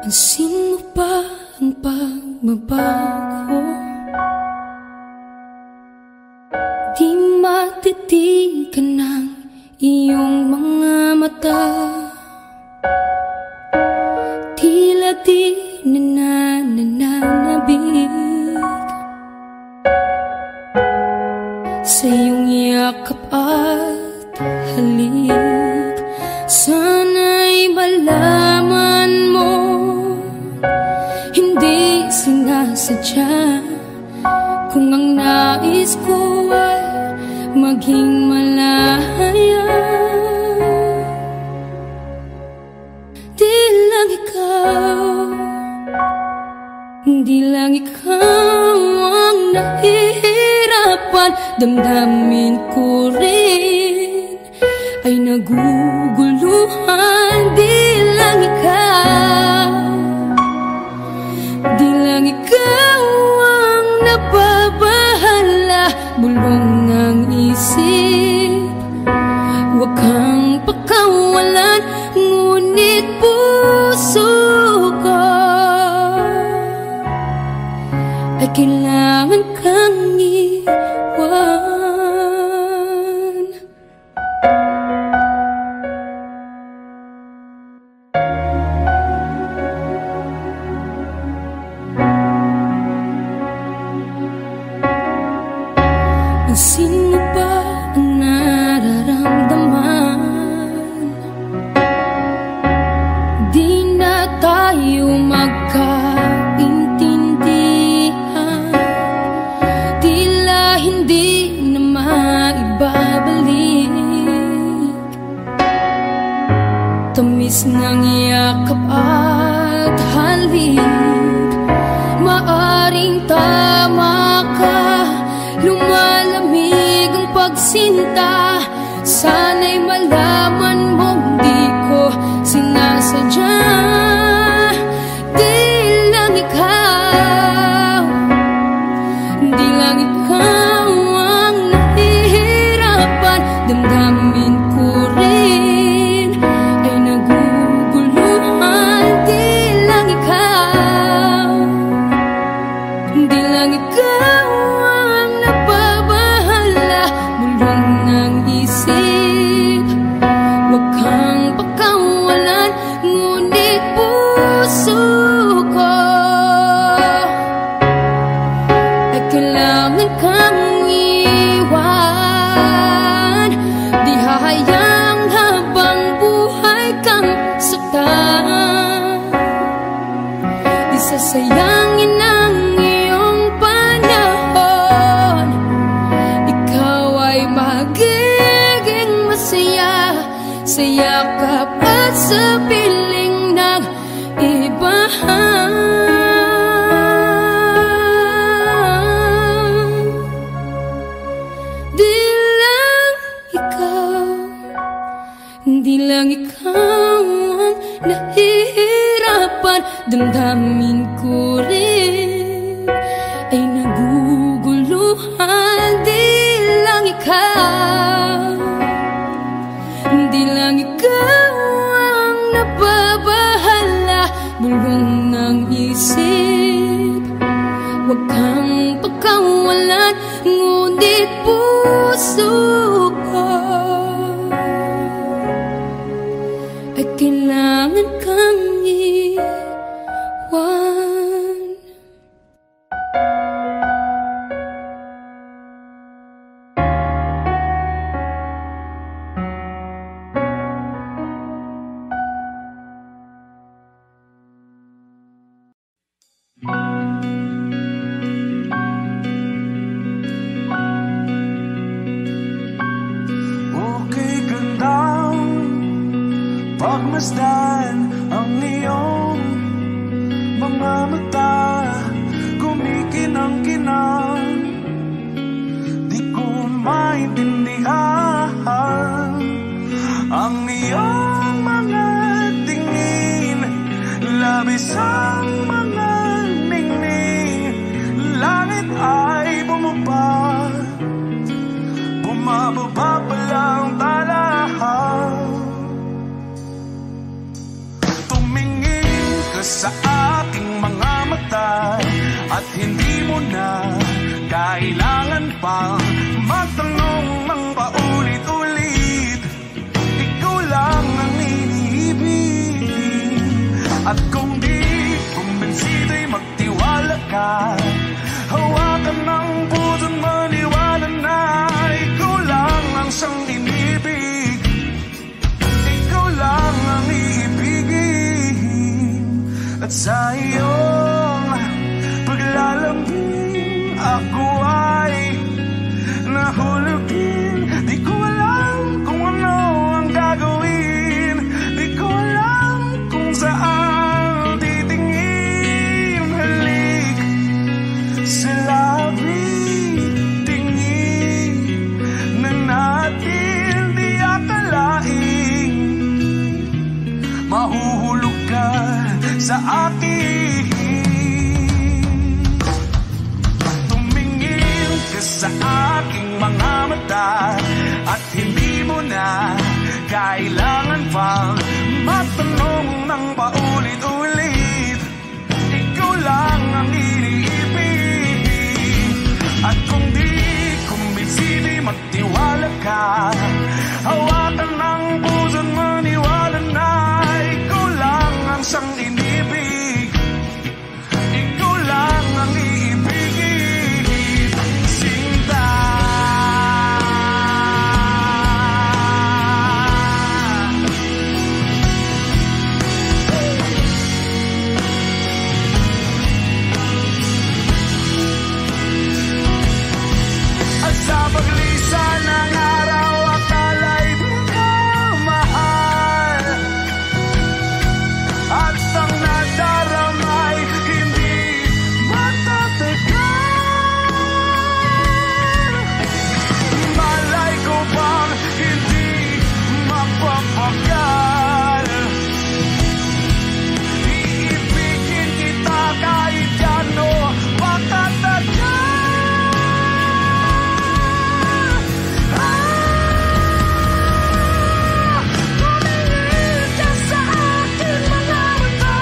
Pansin mo ba ang pagbabago? Di matitigan ng iyong mga mata. Tila di nananabig sa iyong yakap at halik. Sana'y malaman mo, hindi sinasadya. Kung ang nais ko ay maging malaya, di lang ikaw, di lang ikaw ang nahihirapan. Damdamin ko rin ay naguguluhan. Di lang ikaw, di lang ikaw ang nababahala. Bulong ng isip, huwag kang pakawalan. Ngunit puso ko ay kailangan kang iwan. Pansin mo ba ang nararamdaman? Di na tayo magkaintindihan. Tila hindi na maibabalik tamis ng yakap at halik. Maaring tama ka, lumalamig ang pagsinta. Sana'y malaman mong di ko sinasadya. Di lang ikaw, di lang ikaw ang nahihirapan. Damdamin ko rin ay naguguluhan. Di lang ikaw, di lang ikaw ang nababahala. Bulong ng isip, huwag kang pakawalan. Ngunit puso ko ay kailangan kang iwan. Di hahayang habang buhay kang saktan. Di sasayangin ang iyong panahon. Ikaw ay magiging masaya sa yakap at sa piling ng iba. Di lang ikaw, di lang ikaw ang nahihirapan. Damdamin ko rin ay naguguluhan. Di lang ikaw, di lang ikaw ang nababahala. Bulong ng isip, huwag kang pakawalan. Ngunit puso ko ay kailangan kang iwan. Okay, gandang pagmasdan ang iyong mga mata. Kumikinang-kinang, di ko maintindihan ang iyong mga tingin. Labis ang mga ningning. Langit ay bumaba, bumababa pa lang tala. Tumingin ka sa aking mga mata at hindi mo na kailangan pang magtanong ng paulit-ulit. Ikaw lang ang iniibig. At kung di kumbinsido'y magtiwala ka, hawakan ng puso't maniwala na ikaw lang ang siyang inibig. Ikaw lang ang iibigin. At sa iyong paglalambing ako ay nahulugin. Di ko alam kung ano ang gagawin. Di ko alam kung saan titingin. Halik sa labi, tingin na natin di akalain. Mahuhulog ka sa akin. Tumingin ka sa aking mga mata at hindi mo na kailangan pang matanong ng paulit-ulit. Ikaw lang ang iniibig. At kung di kumbinsido'y magtiwala ka, hawakan ng puso't maniwala na ikaw lang ang siyang inibig. Ikaw lang ang iibigin. Sinta. At sa paglisan ng araw, akala'y di ka mahal. At ang nadaramay hindi matatagal. Malay ko bang hindi mapapagal. Iibigin kita kahit gano patatagal. Tumingin ka sa aking mga mata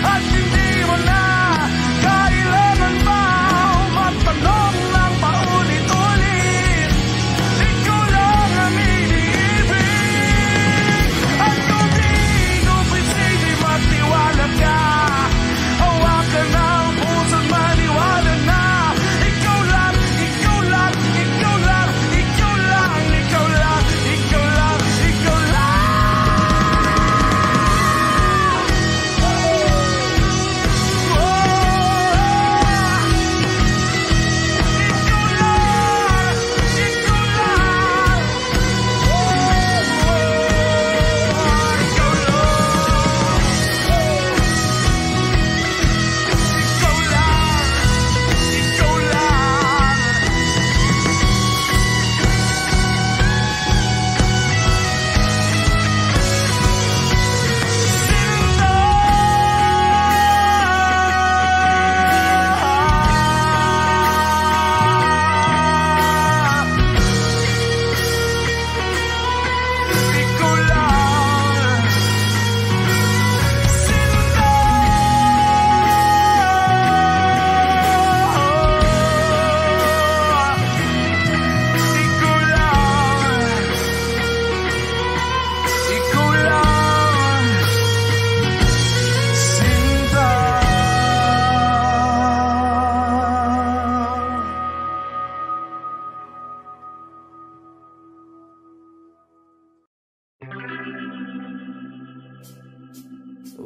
at hindi mo na kailangan pa magtanong ng paulit-ulit. Ikaw lang ang iniibig. At kung di kumbinsido'y magtiwala ka, hawakan ng puso't maniwala na ikaw lang, ikaw lang, ikaw lang, ikaw lang, ikaw lang, ikaw lang, ikaw lang.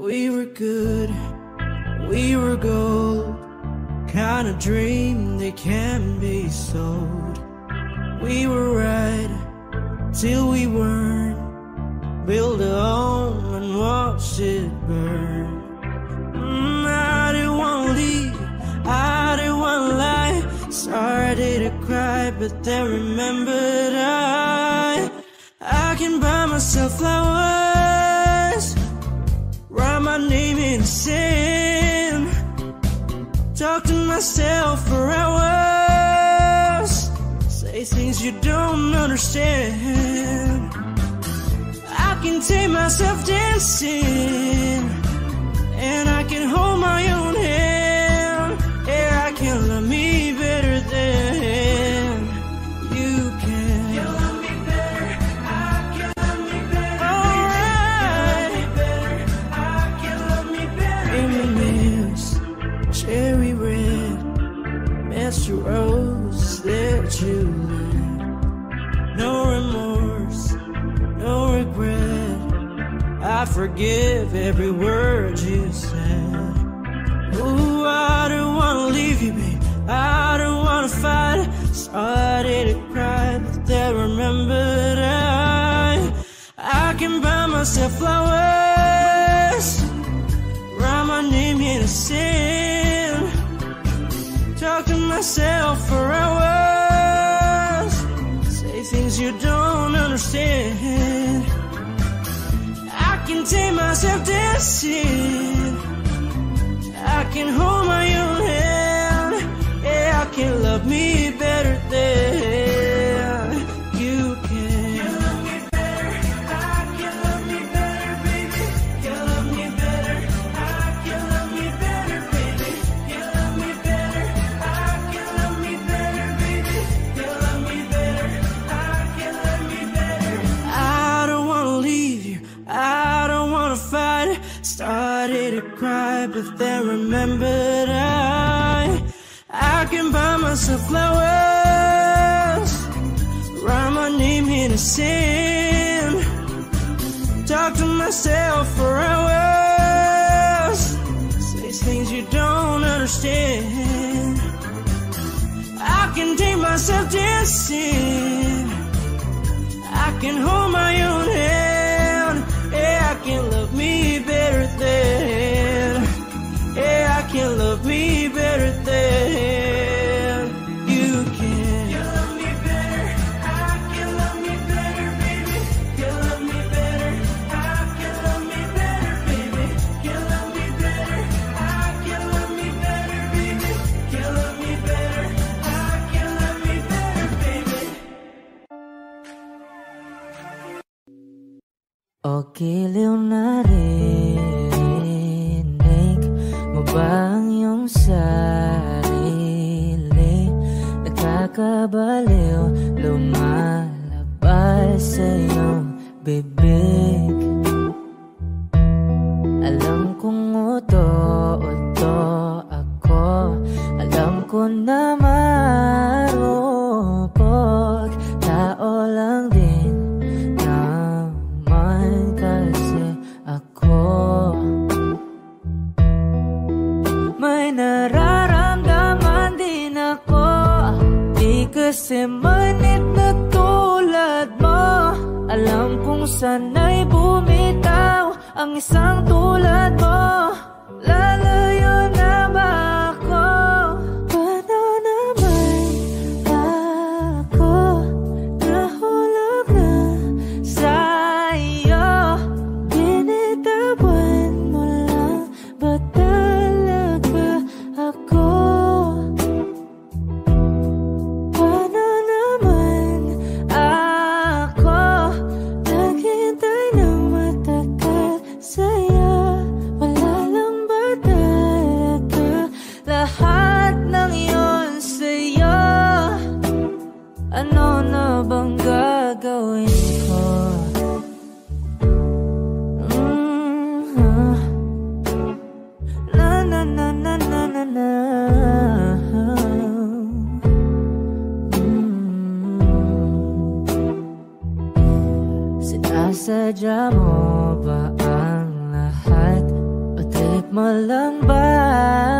We were good, we were gold, kind of dream that can be sold. We were right till we weren't, build a home and watch it burn. I didn't want to leave, I didn't want to lie, started to cry but then remembered I can buy myself flowers, write my name in the sand, talk to myself for hours, say things you don't understand. I can take myself dancing, and I I forgive every word you said. Ooh, I don't wanna leave you, babe, I don't wanna fight. Started to cry, but then remembered I can buy myself flowers, write my name in the sand, talk to myself for hours, say things you don't understand. I can take myself dancing, I can hold my own hand. Yeah, I can love me better than you can. You love me better, I can love me better, baby. You love me better, I can love me better, baby. You love me better, I can love me better, baby. You love me better, I can love me better. I don't wanna leave you, I don't wanna fight. Started to cry, but then remembered I can buy myself flowers, write my name in the sand, talk to myself for hours, say things you don't understand. I can take myself dancing, I can hold my own hand. Yeah, I can love me better than, yeah, I can love me better than you can. You love me better, I can love me better, baby. You love me better, I can love me better, baby. You love me better, I can love me better, baby. You love me better, I can love me better, baby. O giliw na rinig mo ba ang iyong sarili? Nakakabaliw, lumalabas sa iyong bibig. Alam kong uto-uto ako, alam ko na marupok, tao lang din naman kasi ako. May nararamdaman din ako, di kasi manit na tulad mo. Alam kong sana'y bumitaw ang isang tulad mo. Lalayo na ba ako? Paano naman ako nahulog na sa'yo? Binitawan mo lang ba talaga ako? Paano naman ako naghintay ng matagal sa'yo? Wala lang ba talaga lahat ng yun sa'yo? Ano na bang gagawin ko? Na na na na na na na. Sinasadya mo ba ang lahat? O trip mo lang ba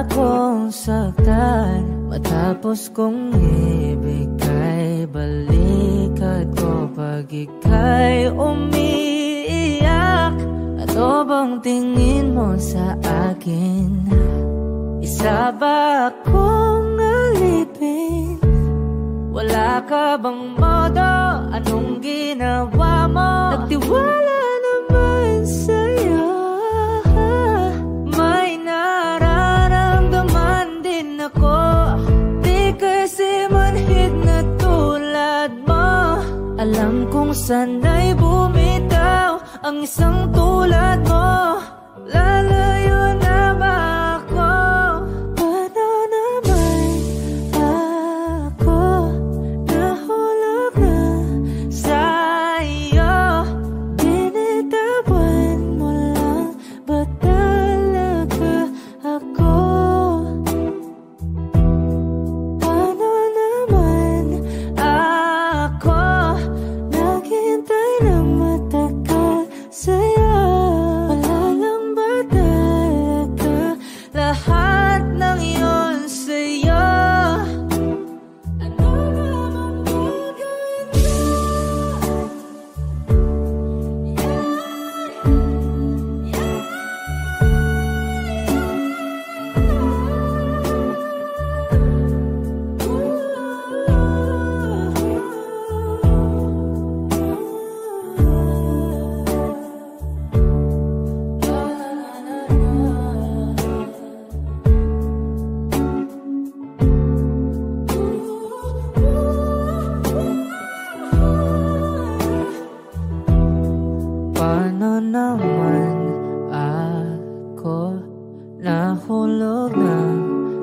akong saktan? Matapos kong ibigay balikat ko pag ika'y umiiyak. Ano bang tingin mo sa akin? Isa ba akong alipin? Wala ka bang modo? Anong ginawa mo? Nagtiwala naman sa'yo. May nararamdaman din ako, di kasi manhid na tulad mo. Alam kong sana'y bumitaw ang isang tulad mo. Lalayo na ba ako? Paano naman ako nahulog na sa'yo? Binitawan mo lang ba talaga ako? Paano naman ako naghintay ng matagal sa'yo? nahulog na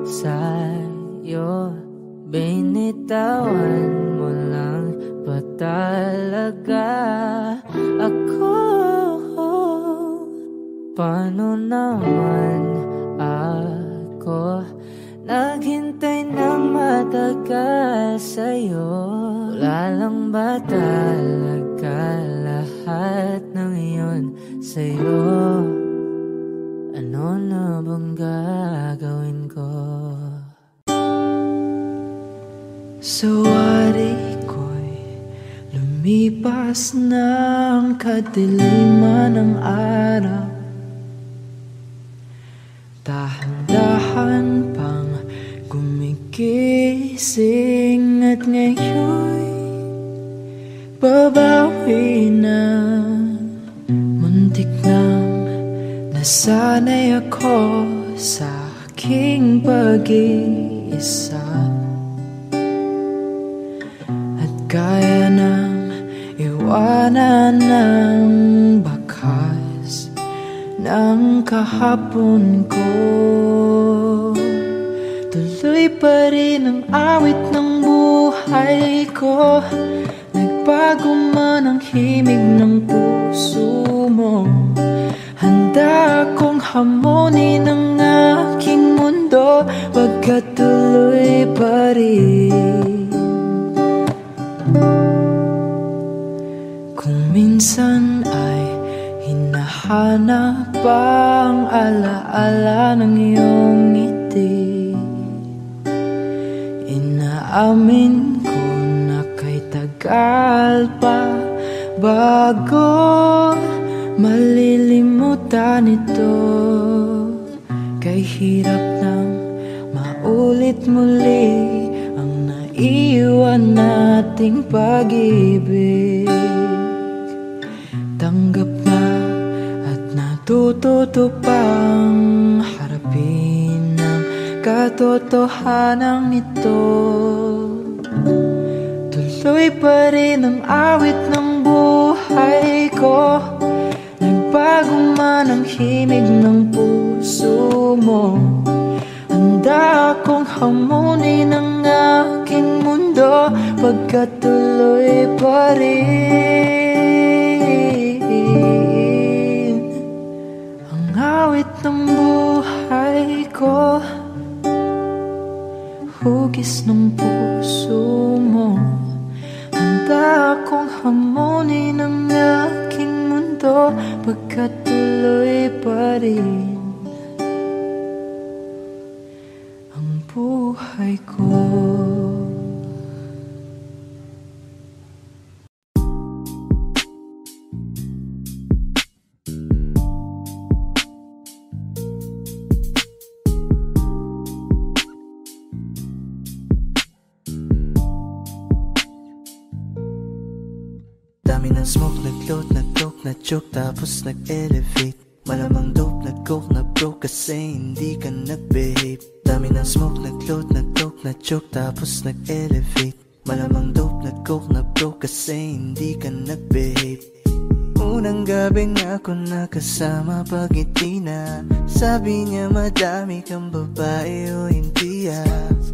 sa'yo. Binitawan mo lang ba talaga ako? Paano naman ako naghintay ng matagal sa'yo? Wala lang ba talaga lahat ng iyon sa'yo? Ano na bang gagawin ko? Sawari ko'y lumipas ng kadiliman ng araw. Dahan-dahan pang gumigising at ngayon'y babawi na. Muntik nang nasanay ako sa aking pag-iisa, at kaya nang iwanan ng bakas ng kahapon ko. Tuloy pa rin ang awit ng buhay ko, nagbago man ang himig ng puso mo. Handa akong hamunin ang aking mundo, pagkat tuloy pa rin. Kung minsan ay hinahanap ang alaala ng iyong ngiti, inaamin ko na kay tagal pa bago malilimutan ito. Kay hirap nang maulit muli ang naiwan nating pag-ibig. Tanggap na at natututo pang harapin ang katotohanan ito. Tuloy pa rin ang awit ng buhay ko, nagbago man ang himig ng puso mo. Handa akong hamunin ang aking mundo, pagkat tuloy pa rin ang awit ng buhay ko. Hugis ng puso mo, handa akong hamunin ang aking mundo, pagkat tuloy pa rin ang buhay ko. Dami ng smoke, nag-load, nag-coke, na-choke, tapos nag-elevate. Malamang dope, nag-coke, na-broke kasi hindi ka nag-behave. Dami ng smoke, nag-load, nag-coke, na-choke, tapos nag-elevate. Malamang dope, nag-coke, na-broke kasi hindi ka nag-behave. Unang gabi nga ako nakasama pag ngiti na, sabi niya madami kang babae o hindi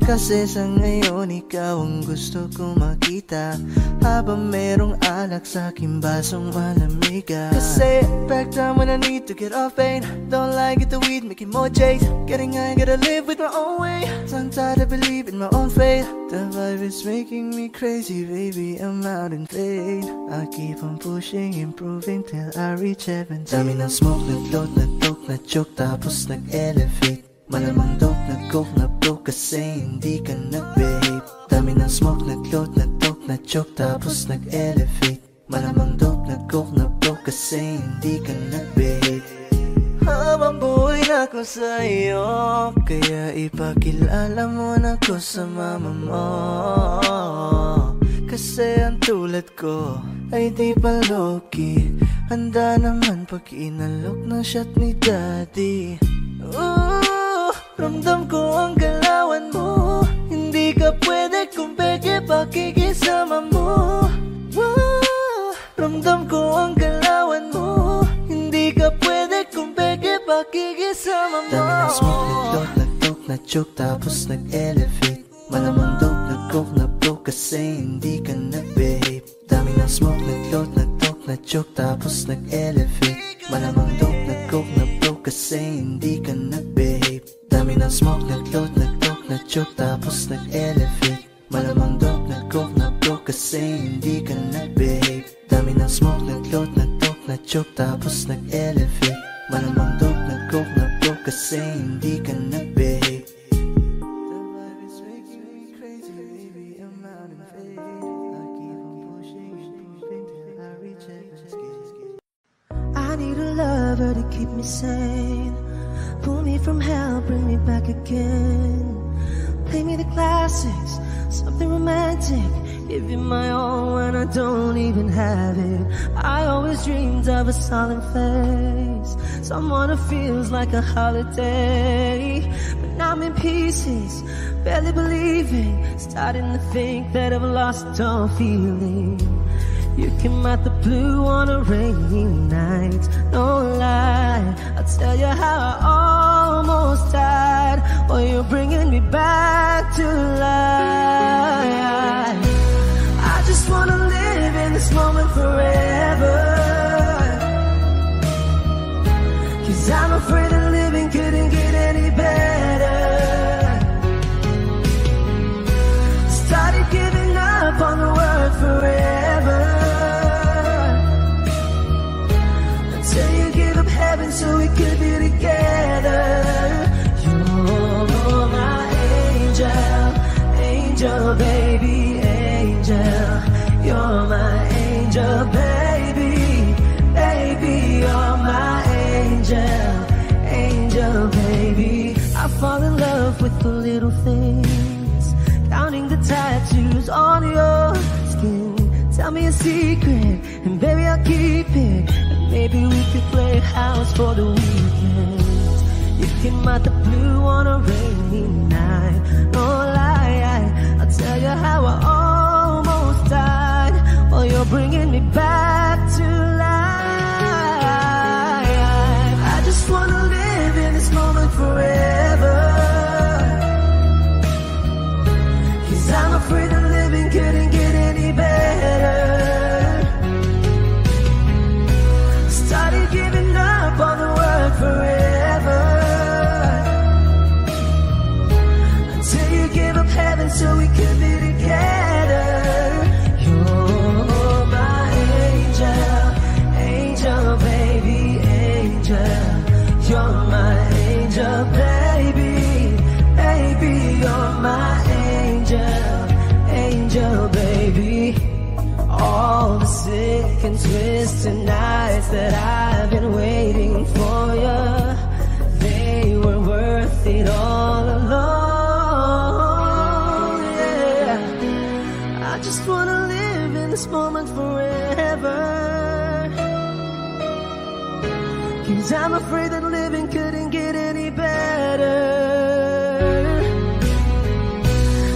kasi sa ngayon ikaw ang gusto ko makita, habang merong alak sa aking basong malamig. Kasi back time when I need to get off pain, don't like it the weed, making more chase. Getting high, gotta live with my own way. So I'm tired of believing my own fate. The vibe is making me crazy, baby, I'm out in vain. I keep on pushing, improving till I reach heaven. Dami ng smoke, nag-load, nag-coke, na-choke, tapos nag-elevate. Malamang dope, nag-coke, na-broke kasi hindi ka nag-behave. Dami ng smoke, nag-load, nag-coke, na-choke, tapos nag-elevate. Malamang dope, nag-coke, na-broke kasi hindi ka nag-behave. Habang buhay na ako sa'yo, kaya ipakilala mo na ko sa mama mo. Kasi ang tulad ko ay di pa low-key, handa naman pag inalok ng shot ni daddy. Ramdam ko ang galawan mo, hindi ka pwede kung peke pakikisama mo. Ramdam ko ang galawan mo, hindi ka pwede kung peke pakikisama Dami ng smoke, nag-float, nag-toke, na-choke, tapos nag-elevate. Malamang dope, nag-coke, na-broke kasi hindi ka nag-behave. Dami ng smoke, nag-float, nag-toke, na-choke, tapos nag-elevate. Malamang dope, nag-coke, na-broke kasi hindi ka nag-behave. Dami ng smoke, nag-float, nag-toke, na-choke, tapos nag-elevate. Malamang dope, nag-coke, na-broke kasi hindi ka nag-behave. Dami ng smoke, nag-float, nag-toke, na-choke, tapos nag-elevate. Malamang dope, nag-coke, na-broke kasi hindi ka nag-behave. I need a lover to keep me sane, pull me from hell, bring me back again. Play me the classics, something romantic, give you my all when I don't even have it. I always dreamed of a solemn face, someone who feels like a holiday. But now I'm in pieces, barely believing, starting to think that I've lost all feeling. You came out the blue on a rainy night, no lie, I'll tell you how I almost died. Oh, you're bringing me back to life. I just wanna live in this moment forever, 'cause I'm afraid that living couldn't get any better. Started giving up on the word forever, until you give up heaven so we could be together. You're my angel, angel baby, angel. You're my angel baby, baby. You're my angel, angel baby. I fall in love with the little things, counting the tattoos on your skin. Tell me a secret, and baby I'll keep it. And maybe we could play house for the weekend. You came out the blue on a rainy night, no lie, I'll tell you how I almost died. Oh, you're bringing me back to life. I just wanna live in this moment forever, 'cause I'm afraid that living couldn't get any better. Started giving up on the word forever, until you gave up heaven so we could be together. You're my angel, angel baby, angel. You're my angel baby, baby. You're my angel, angel baby. All the sick and twisted nights that I've been waiting for you, they were worth it all alone. Yeah, I just wanna live in this moment forever, 'cause I'm afraid that living couldn't get any better.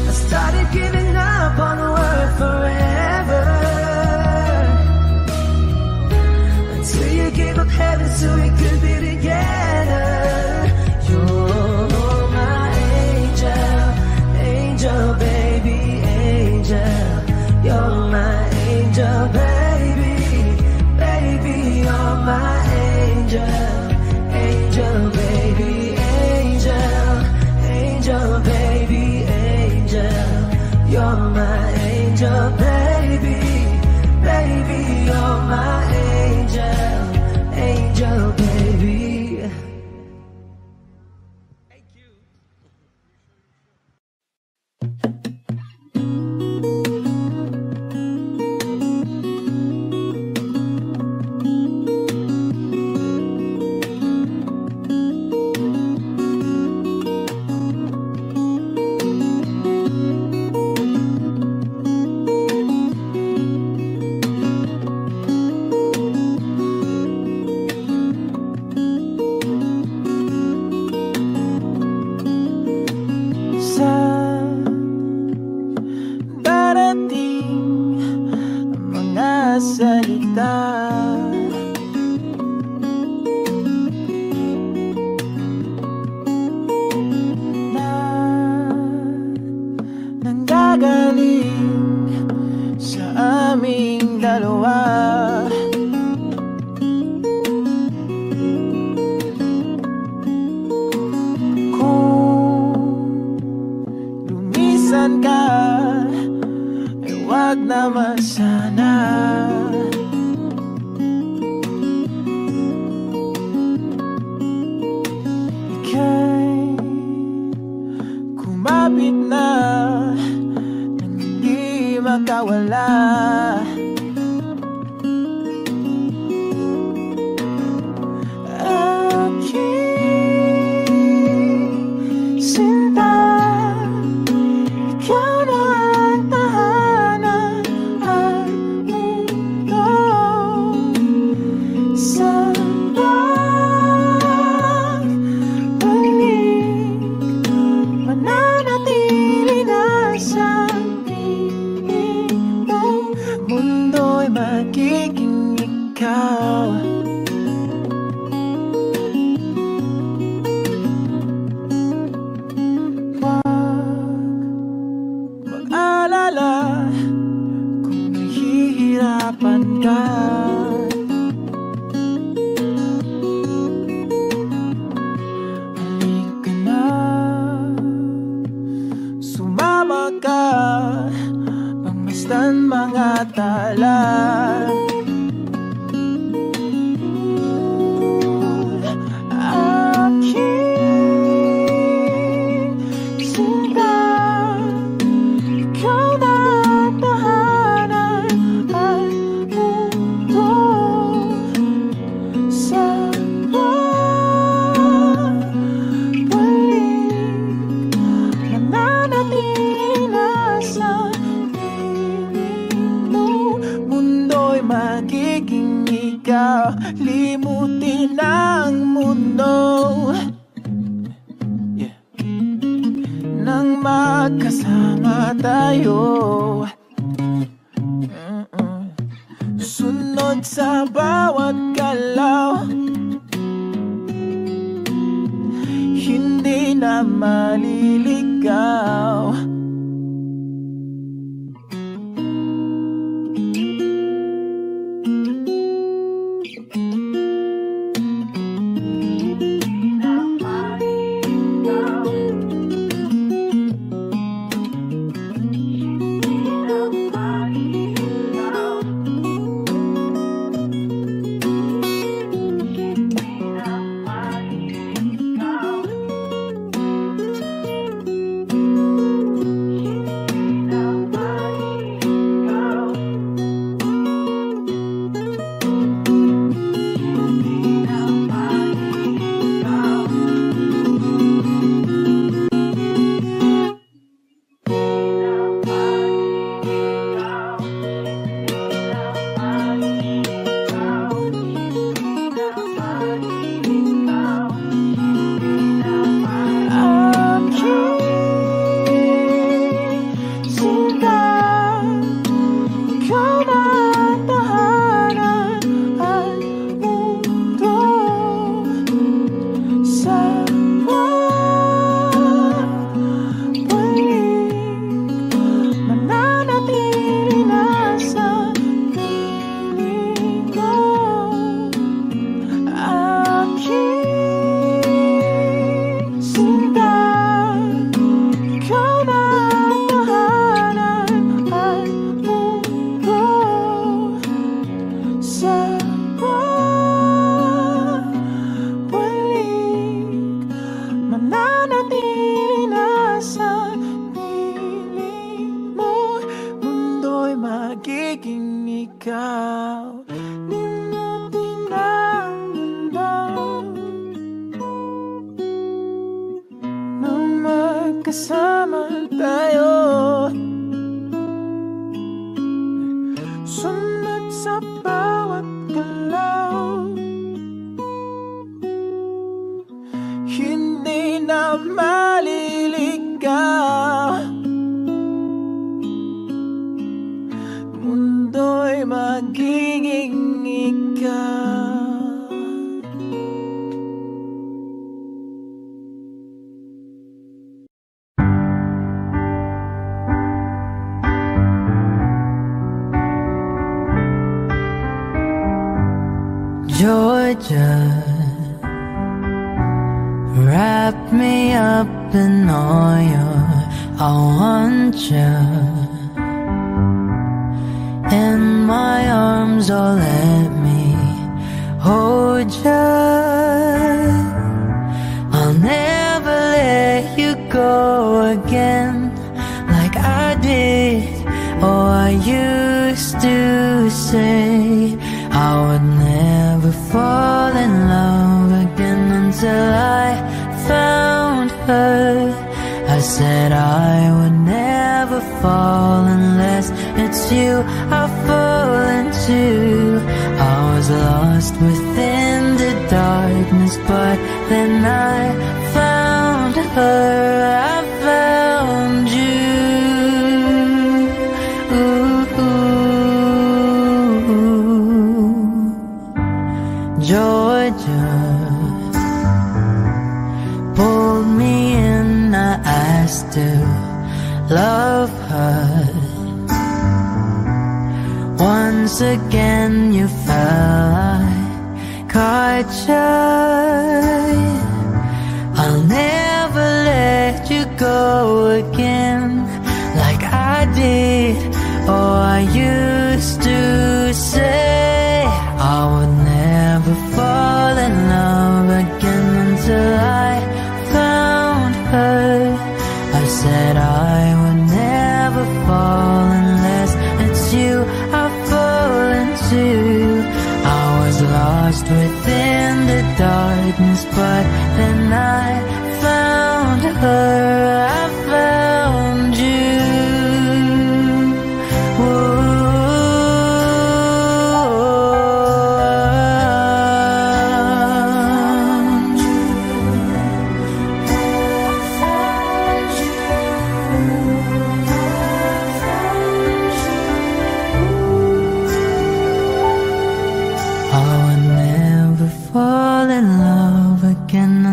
I started giving up on the word forever, until you gave up heaven so we could be together. You're my angel, angel baby, angel. You're my angel baby, baby. You're my angel, angel baby, angel, angel baby, angel. You're my angel baby, baby. You're my angel, angel baby. magkasama sana. Ika'y kumapit na nang hindi makawala. Limutin ang mundo, nang magkasama tayo. Sunod sa bawat galaw, hindi na maliligaw. Kasama tayo, sunod sa bawat galaw, hindi na maliligaw. Mundo'y magiging ikaw. Georgia, wrap me up in oil. I want you. in my arms, oh let me hold you. I'll never let you go again like I did. Oh, I used to say I would never fall in love again until I found her. I said I would never fall unless it's you I fall into. I was lost within the darkness, but then I found her. I found you. Georgia pulled me in, I asked to love her. Once again you fell, I caught you. I'll never let you go again like I did. Oh, I used to say I would never fall in love again until I found her. I said I would never fall unless it's you I fall into. I was lost within the darkness, but then I found her. I found you.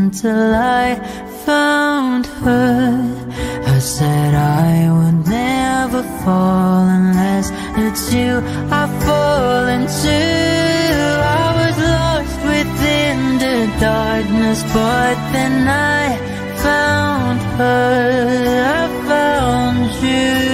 Until I found her. I said I would never fall unless it's you I fall into. I was lost within the darkness, but then I found her. I found you.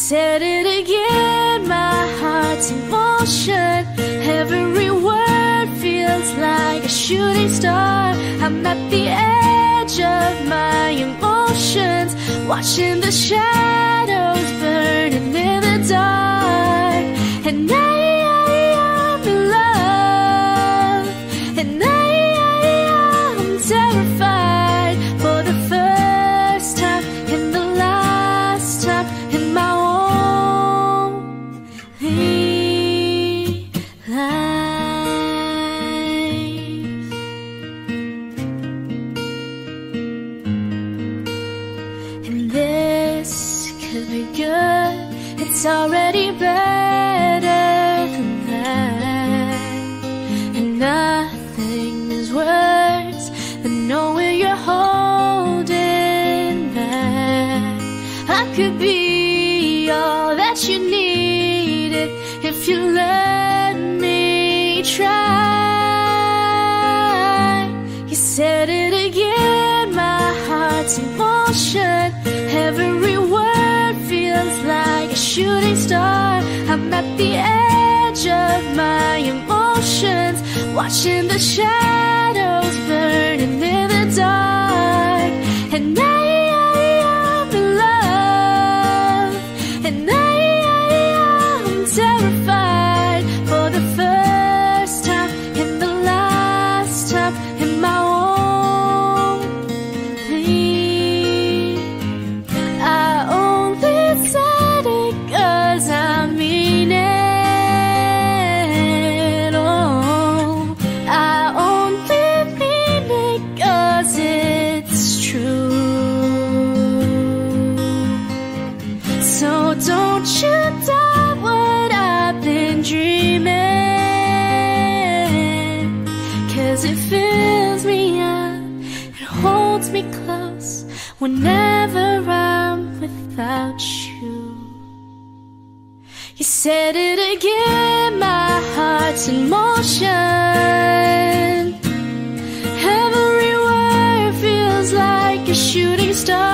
said it again, my heart's in motion. Every word feels like a shooting star. I'm at the edge of my emotions, watching the shadows burning in the dark. And I'm in love, and I'm terrified for the first time and the last time in my only life. And this could be good, it's already better than that. And nothing is worse than knowing you're holding back. I could be all that you needed if you let me try. You said it again, my heart's in motion. Every word feels like a shooting star. I'm at the edge of my emotions, watching the shadows burning in the dark. And I'm in love, and I'm terrified for the first time and the last time in my only. I only said it 'cause I mean it. Oh, I only mean it 'cause it's true. So don't you doubt what I've been dreaming, 'cause it fills me up, it holds me close whenever I'm without you. You said it again, my heart's in motion. Every word feels like a shooting star,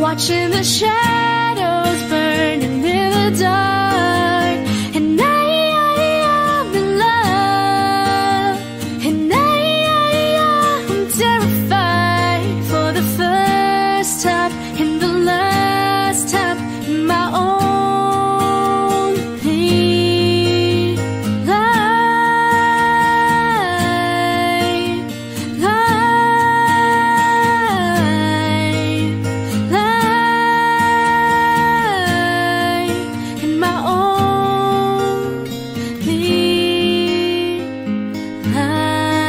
watching the shadows burning in the dark. And I'm in love, and I'm terrified for the first time and the last time in my only life. In my only life.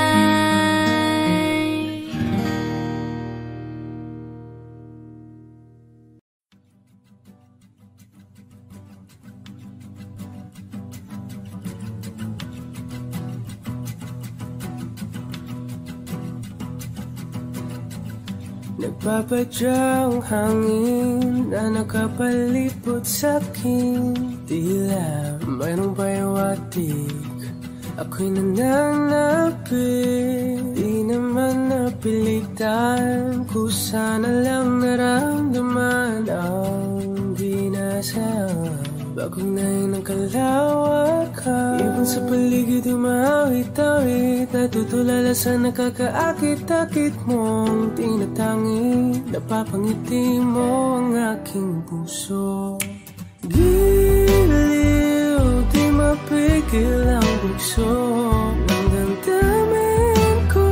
Nagpapadyang hangin na nakapalipot sa'kin. Tila mayroong payawatig, ako'y nananapit. Di naman napilitan, kusana lang naramdaman ang binasa. Bagong nahin ng kalawakan, ibon sa paligid umawit-awit. Natutulala sa nakakaakit-akit mong tinatangi. Napapangiti mo ang aking puso. Giliw, di mapigil ang bugso ng damdamin ko.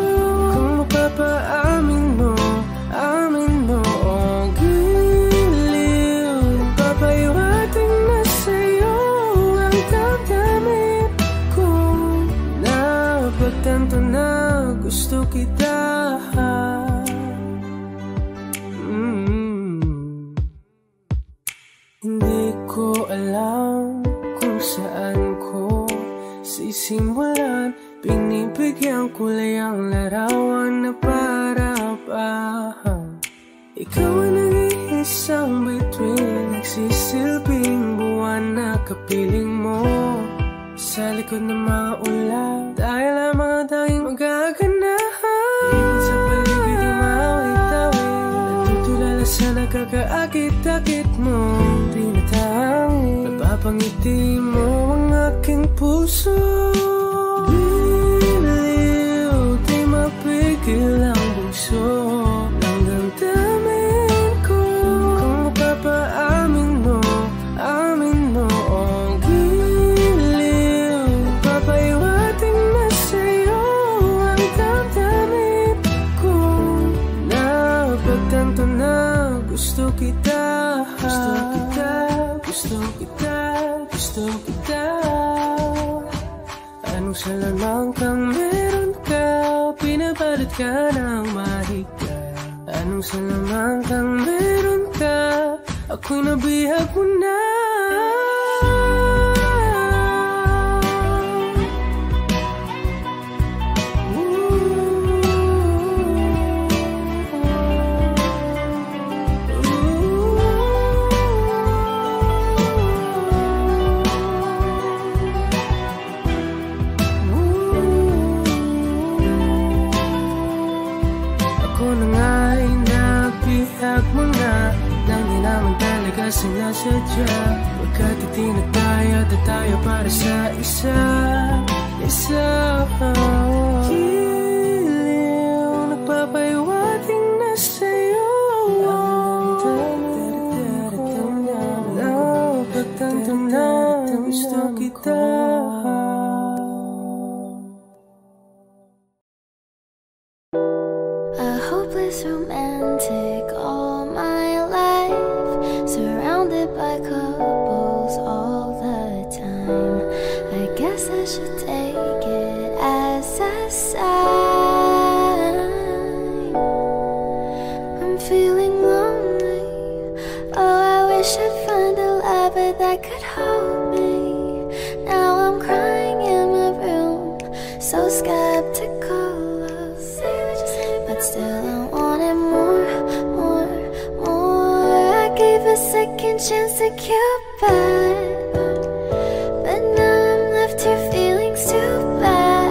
Kung mapapaamin mo, amin mo. Oh, giliw, papayawating na sa'yo ang damdamin ko. Napagtanto na gusto kita. Hindi ko alam kung saan ko sisimulan. Binibigyan ko lang larawan na para-parahan. Ikaw ang nag-iisang bituin, nagsisilbing buwan na kapiling mo. Sa likod ng mga ulan, dahil lamang ang tanging magaganahan. Ibon sa paligid umawit-awit, natutulala Dahil sa nakakaakit-akit mo tinatanging napapangiti mo ang aking puso. Liliw, di mapigil ang bugso ng damdamin ko. Kung mapapaamin mo, amin mo ang giliw. Papaiwating na sa'yo ang damdamin ko. Napagtanto na gusto kita, gusto kita, gusto kita, gusto kita. Anong salamang kang meron ka, pinapalit ka ng mahika. Anong salamang kang meron ka, ako'y nabihag mo na. Sinasadya, pagkat itinataya tayo para sa isa. Giliw, nagpapaiwating na sa'yo. Napagtanto na gusto kita. A hopeless romantic all my life, surrounded by couples all the time. I guess I should take it as a sign. I'm feeling lonely. Oh, I wish I'd find a lover that could hold me. Now I'm crying in my room, so skeptical. But still I wanted more. I gave a second chance to Cupid, but now I'm left here feeling too bad.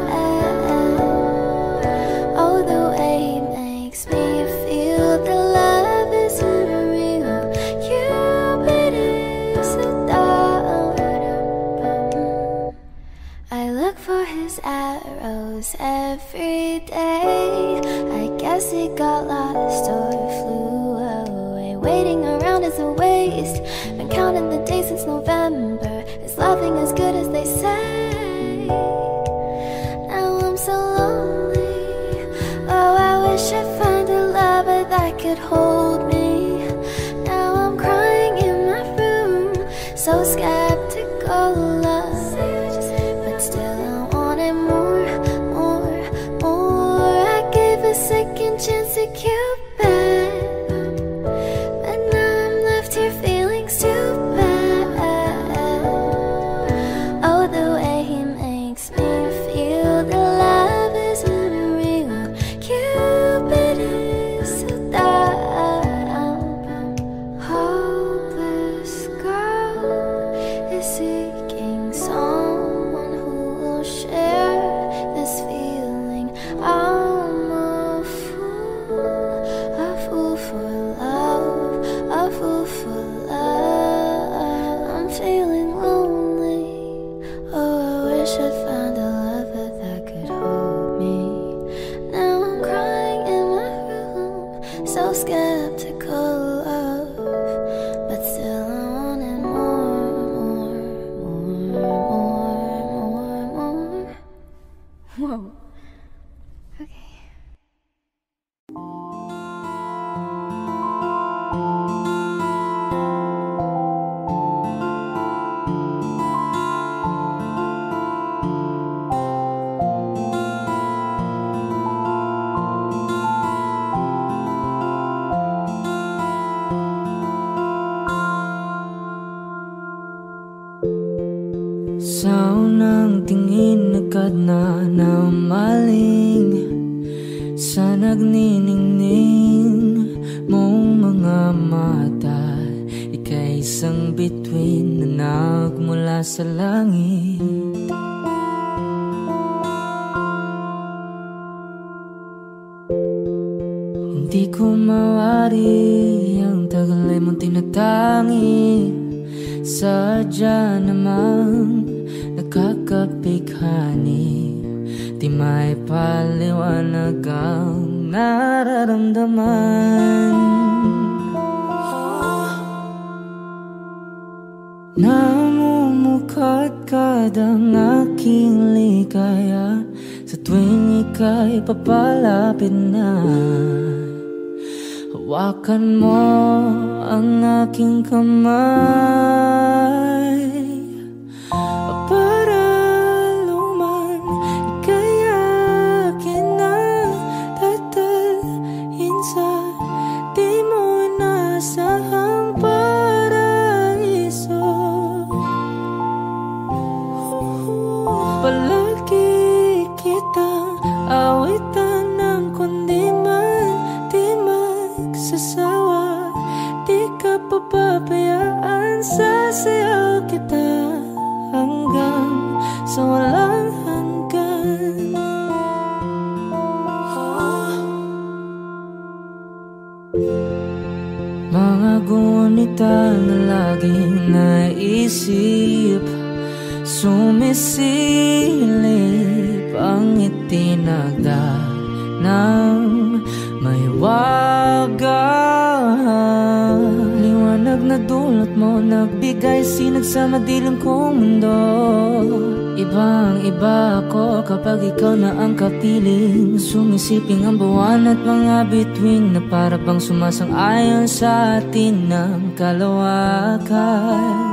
Oh, the way he makes me feel the love is unreal. Cupid is so dumb. I look for his arrows every day. I guess he got lost or flew away. Waiting around is a waste. Been counting the days since November. Is loving as good as they say? Now I'm so lonely. Oh, I wish I'd find a lover that could hold me. Now I'm crying in my room, so skeptical of. But still I wanted more. I gave a second chance to Cupid, but now I'm left here feeling too bad. Oh, the way he makes me feel the love is unreal. Cupid is so dumb. Hopeless girl is seeking someone who will share this feeling. I'm a fool for love, a fool for love. I'm feeling lonely. Oh, I wish I'd find a lover that could hold me. Now I'm crying in my room, so skeptical of, but still I wanted more. Whoa. Okay. Sa unang tingin agad na namaling sa nagniningning mong mga mata. Ika'y isang bituin na nagmula sa langit. Hindi ko mawari tangi, sadya namang nakakapighani. Di may paliwanag ang nararamdaman. Namumukadkad ang aking ligaya sa tuwing ika'y papalapit na. Hawakan mo ang aking kamay para luman ika'y akin na tatalhin sa di mo inasahang paraiso. Palagi kitang awitan ng kundi man di magsasawa. Di ka papabayaan, sasayaw kita hanggang sa walang hanggan. Mga gunita na laging naisip, sumisilip ang itinagda ng may wagang liwanag na dulot mo, nagbigay sinag sa madilim kong mundo. Ibang iba ako kapag ikaw na ang kapiling, sumisiping ang buwan at mga bituin na para bang sumasang-ayon sa atin ng kalawakan.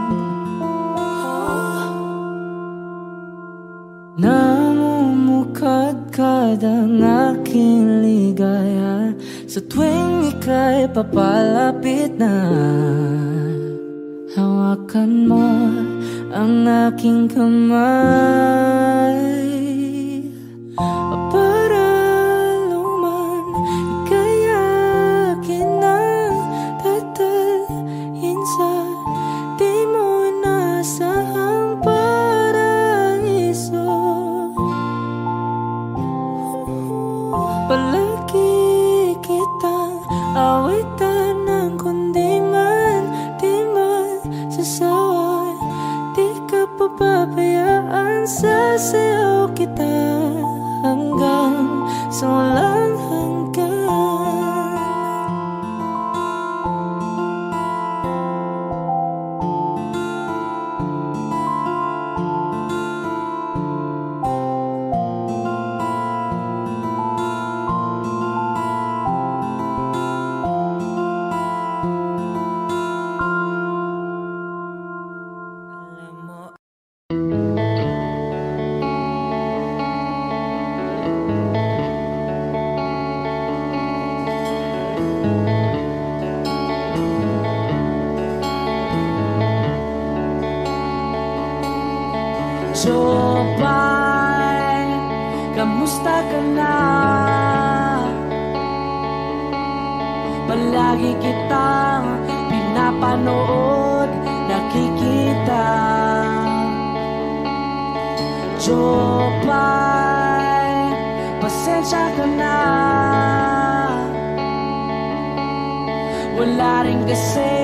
Namumukadkad ang aking ligaya sa tuwing ika'y papalapit na. Hawakan mo ang aking kamay para luman ika'y akin na tatalhin sa di mo inasahang paraiso. Palagi kitang awitan ng kundi man di magsasawa. Di ka papabayaan, sasayaw kita hanggang sa walang hanggan. Jopay, kamusta ka na? Palagi kitang pinapanood, nakikita. Jopay, pasensya ka na. Wala rin kasi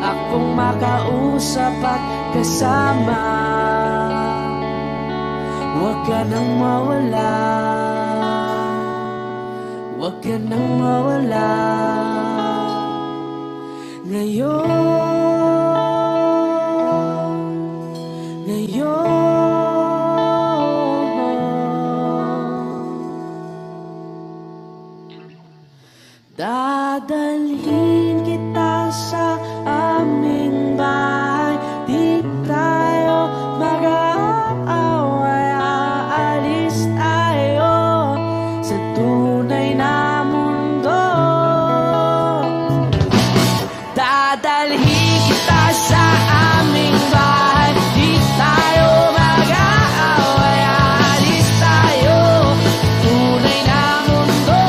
akong makausap at kasama. Huwag ka nang mawala, huwag ka nang mawala. Dadalhin kita sa aming bahay, di tayo mag-aaway, aalis tayo sa tunay na mundo. Dadalhin kita sa aming bahay, di tayo mag-aaway, aalis tayo sa tunay na mundo.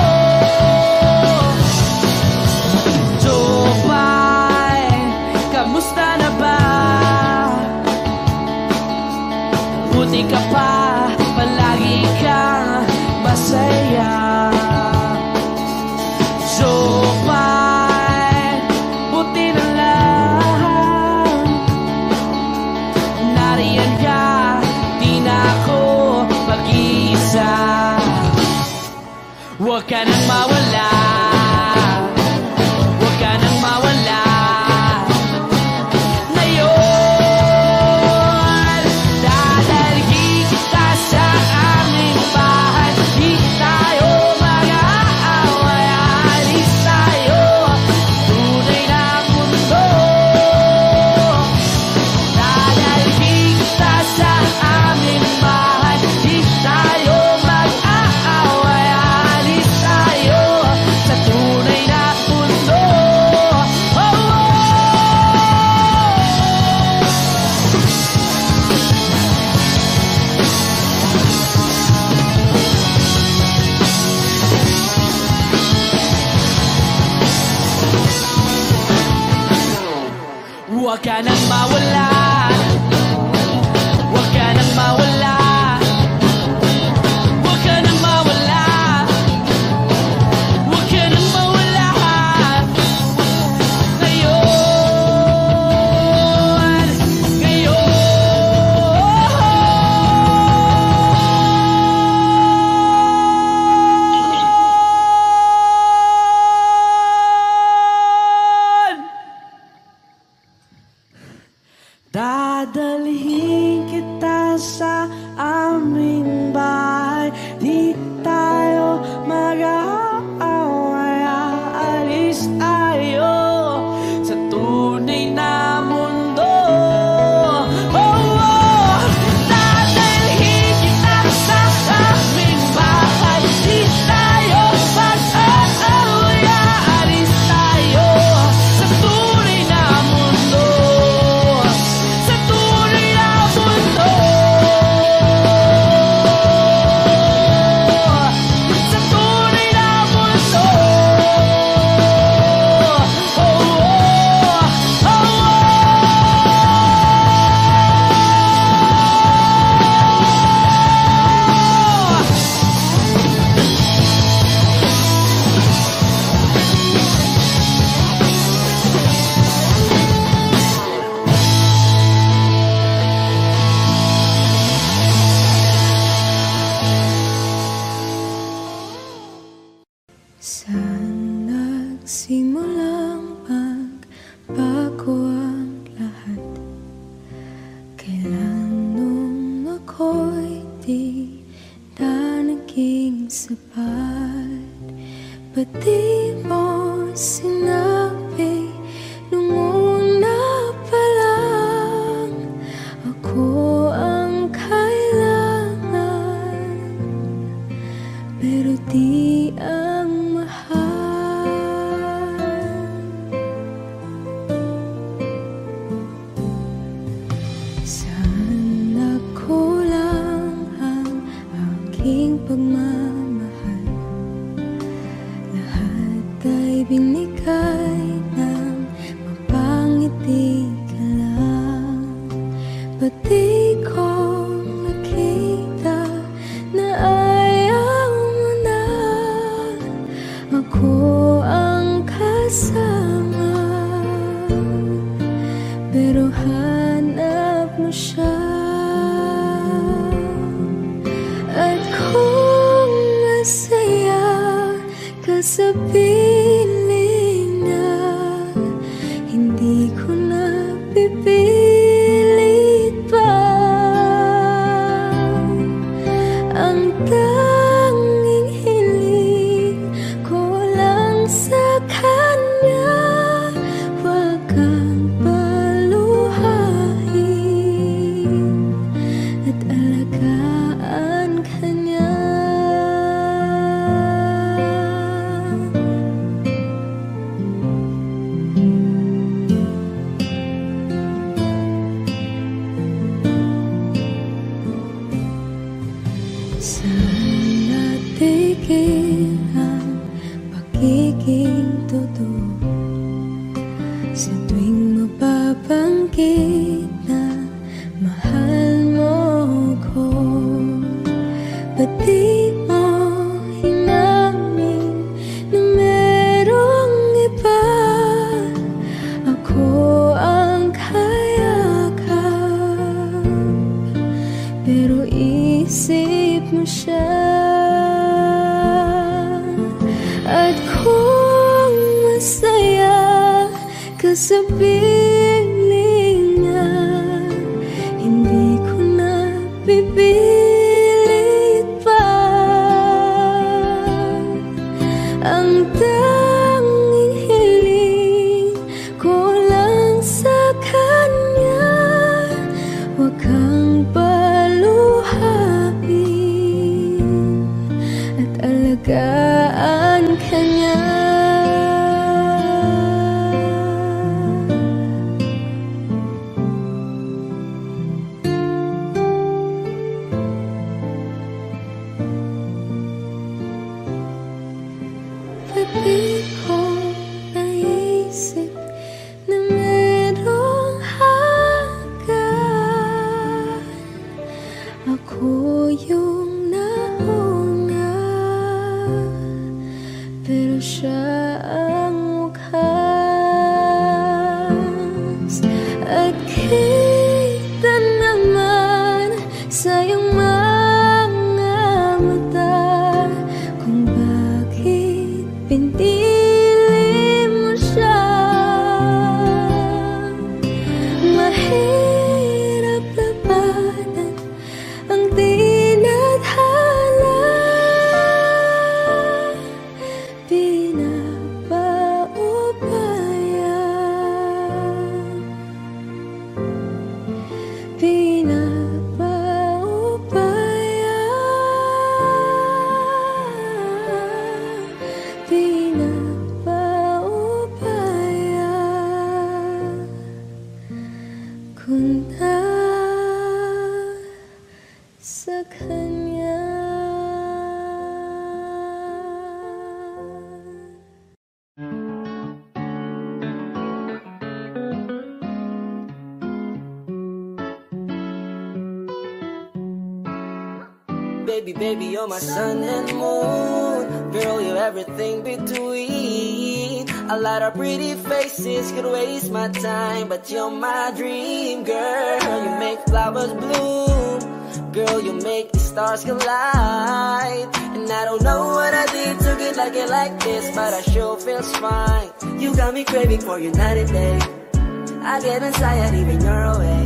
Huwag ka nang mawala, huwag ka nang mawala, huwag ka nang mawala, huwag ka nang mawala. Ngayon, ngayon. Dadalhin kita sa aming bahay, di tayo mag-aaway, aalis tayo sa tunay na mundo. Oh, dadalhin kita sa aming bahay, di tayo mag-aaway, aalis tayo sa tunay na mundo. Saan nagsimulang magbago ang lahat? Kailan nung ako'y di na naging sapat? Ba't di mo sinabi nung una pa lang ako ang kailangan, pero di ang pagmamahal, lahat ay binigay ng mapangiti ka lang. Ba't di ko nakita na ayaw mo na ako ang kasama, pero hanap mo siya. At kung masaya ka sa piling niya, hindi ko na pipilit pa. Ang tanging hiling ko lang sa kanya, huwag kang paluhain at alagaan ka niya. Saan natigil ang pagiging totoo sa tuwing mapabanggit na mahal mo ko? Ba't di mo hinamin na merong iba? Ako ang kayakap, pero isip mo siya. At kung masaya ka sa piling niya, hindi ko na pipilit pa. Ang tanging hiling ko lang sa kanya, huwag kang paluhain at alagaan ka niya. kanya. Baby, baby, you're my sun and moon. Girl, you're everything between. A lot of pretty faces could waste my time, but you're my dream, girl. You make flowers bloom. Girl, you make the stars collide. And I don't know what I did to get like this, but I sure feels fine. You got me craving for you night and day. I get anxiety when you're away,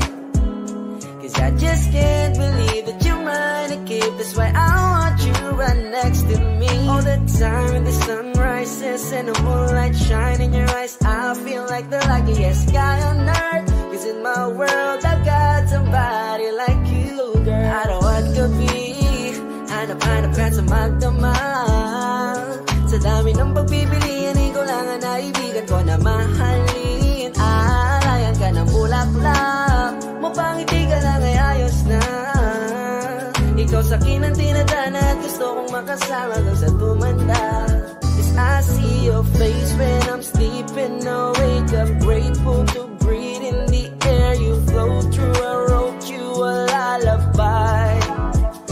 'cause I just can't believe that you're mine to keep. That's why I want you right next to me all the time. When the sun rises and the moonlight shine in your eyes, I feel like the luckiest guy on earth. 'Cause in my world I've got somebody like you, girl. I don't want to be hanap-hanap ka sa magdamag. Sa dami ng pagpipilian, ikaw lang ang naibigan ko na mahalin. Alayan ka ng bulaklak, mapangiti ka lang ay ayos na. Ikaw sa akin ang tinadhana at gusto kong makasama doon sa tumanda. 'Cause I see your face when I'm sleeping. I wake up grateful to breathe in the air you flow through. I wrote you a lullaby,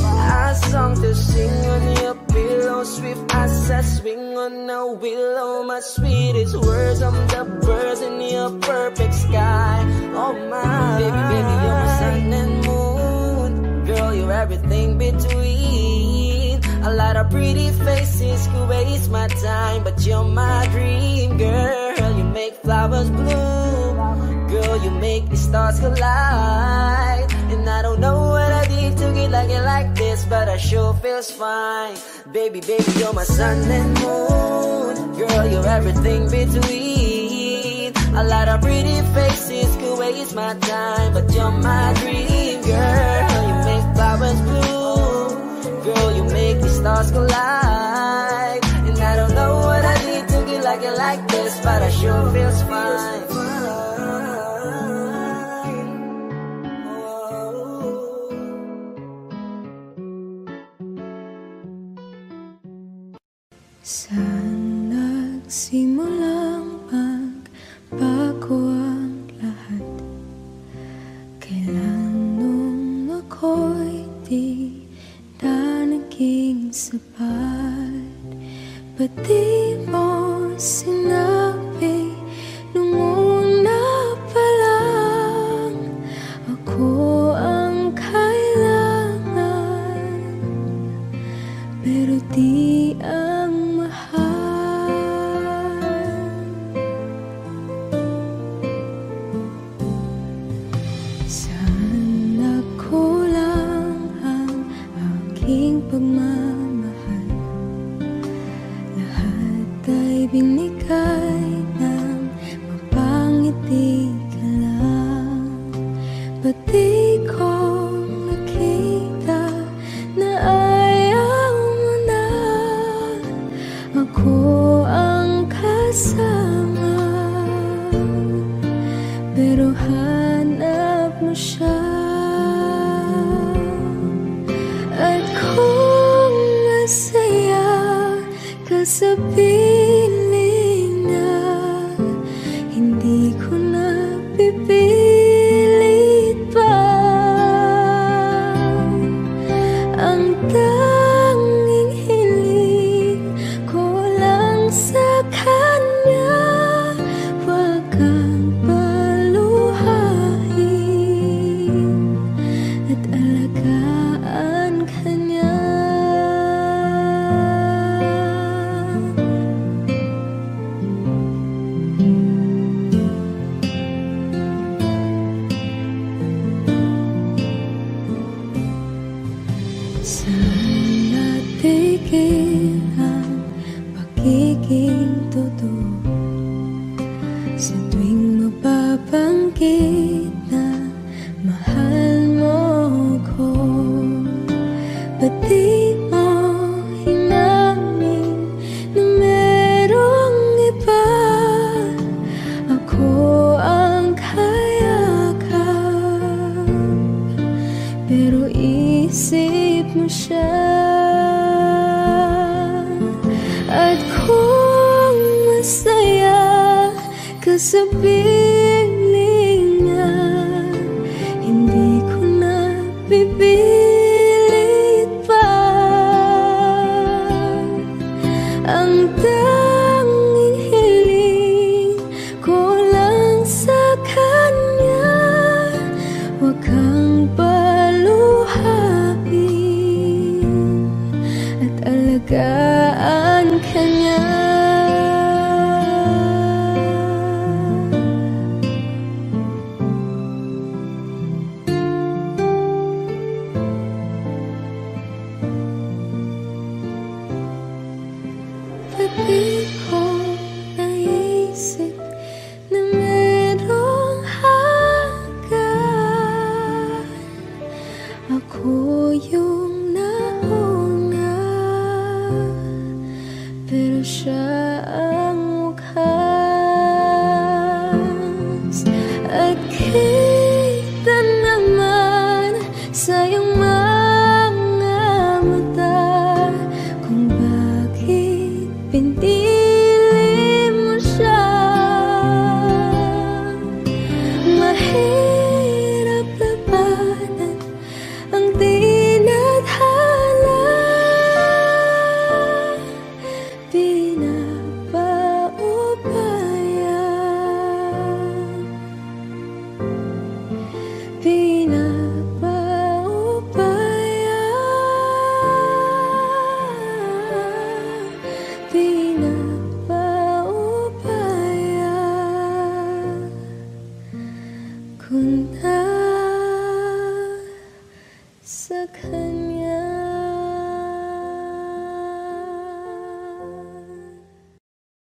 a song to sing on your pillow, swift as I swing on a willow. My sweetest words, I'm the birds in your perfect sky. Oh my, baby, baby, you're my sun and moon. Girl, you're everything between. A lot of pretty faces could waste my time, but you're my dream, girl. You make flowers bloom. Girl, you make the stars collide. And I don't know what I did to get like this, but I sure feels fine. Baby, baby, you're my sun and moon. Girl, you're everything between. A lot of pretty faces could waste my time, but you're my dream, girl. You make flowers bloom. Girl, you make the stars collide. And I don't know what I did to get like this, but I sure feels fine. Saan nagsimulang magbago ang lahat? Kailan nung ako'y di na naging sapat? Ba't di mo sinabi nung una pa lang ako ang kailangan, pero di ang pagmamahal. Lahat ay binigay ng mapangiti ka lang. Ba't di ko nakita na ayaw mo na ako ang kasama, pero hanap mo siya. At kung masaya ka sa piling na, hindi ko na pipilit pa. Ang tanging hiling ko lang sa kanya, wag kang paluhain at alagaan kanya. Saan natigil ang pagiging totoo? Sa tuwing mapapanggit na mahal mo ko, ba't di mo hinamin na merong iba? Ako ang kayakap, pero isip mo siya. At kung masaya ka sa piling niya, hindi ko na pipilit pa. Ang tanging hiling ko lang sa kanya, huwag kang paluhain at alagaan ka niya. Di ko naisip na merong hanggan. Ako yung nauna, pero siya ang wakas. At kita naman sa iyong mga mata kung bakit pinili mo siya. Mahirap labanan ang tinadhana, kung nasa kanya.